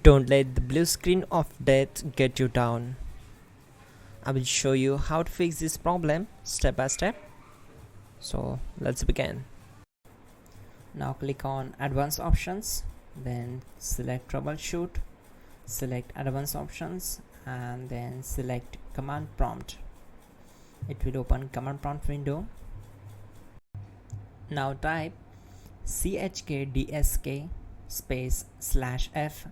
Don't let the blue screen of death get you down. I will show you how to fix this problem step by step. So let's begin. Now click on advanced options, then select troubleshoot, select advanced options, and then select command prompt. It will open command prompt window. Now type chkdsk space /f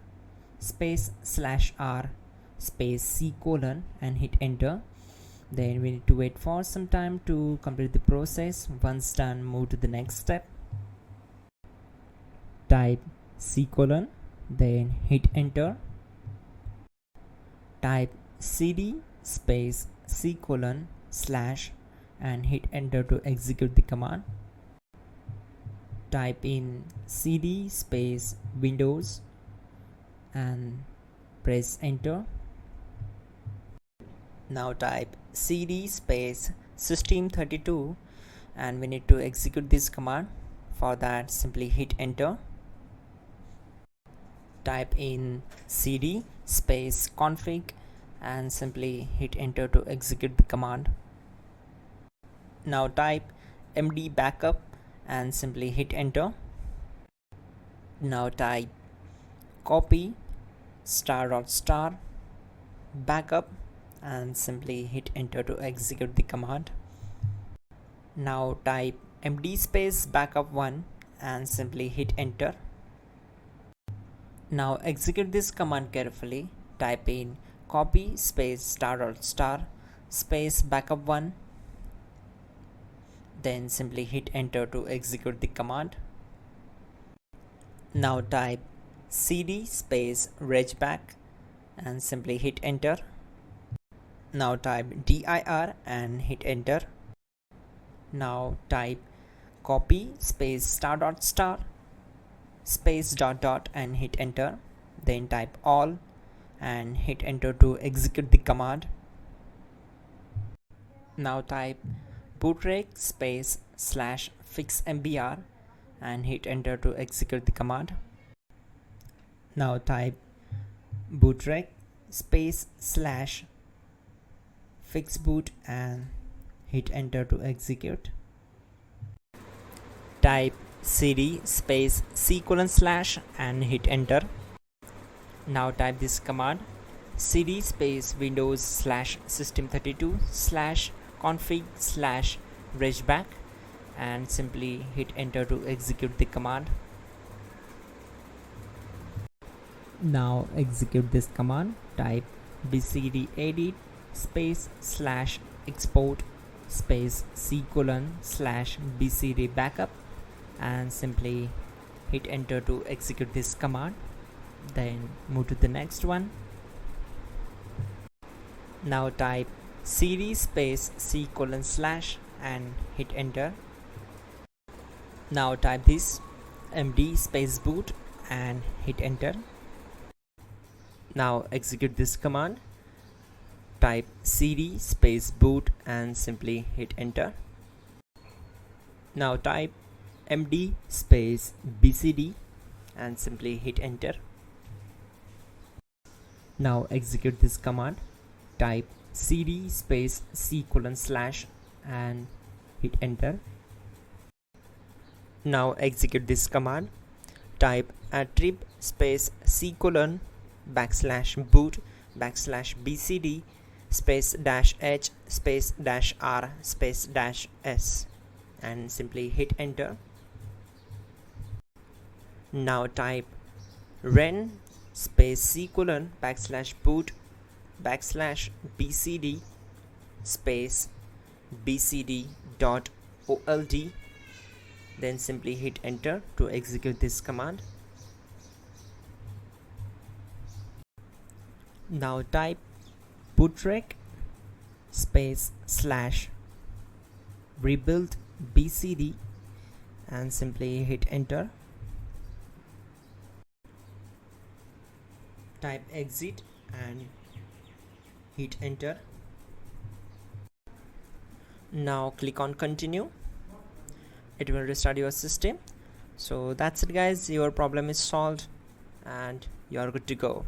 space /r space c colon and hit enter. Then we need to wait for some time to complete the process. Once done, move to the next step. Type c colon, then hit enter. Type cd space c colon / and hit enter to execute the command. Type in cd space windows and press enter. Now type cd space system32 and we need to execute this command. For that, simply hit enter. Type in cd space config and simply hit enter to execute the command. Now type md backup and simply hit enter. Now type copy ** backup and simply hit enter to execute the command. Now type md space backup1 and simply hit enter. Now execute this command carefully. Type in copy space ** space backup1, then simply hit enter to execute the command. Now type cd space regback and simply hit enter. Now type dir and hit enter. Now type copy space ** space ... and hit enter. Then type all and hit enter to execute the command. Now type bootrec space /fixmbr and hit enter to execute the command. Now type bootrec space /fixboot and hit enter to execute. Type cd space c colon / and hit enter. Now type this command cd space windows /system32 /config /regback and simply hit enter to execute the command. Now execute this command. Type bcd edit space /export space c colon /bcd backup and simply hit enter to execute this command. Then move to the next one. Now type cd space c colon / and hit enter. Now type this md space boot and hit enter. Now execute this command. Type cd space boot and simply hit enter. Now type md space bcd and simply hit enter. Now execute this command. Type cd space c colon / and hit enter. Now execute this command. Type attrib space c colon /boot /bcd space -h space -r space -s and simply hit enter. Now type ren space c colon /boot /bcd space bcd.old, then simply hit enter to execute this command. Now type bootrec space /rebuild bcd and simply hit enter. Type exit and hit enter. Now click on continue. It will restart your system. So that's it guys, your problem is solved. and you're good to go.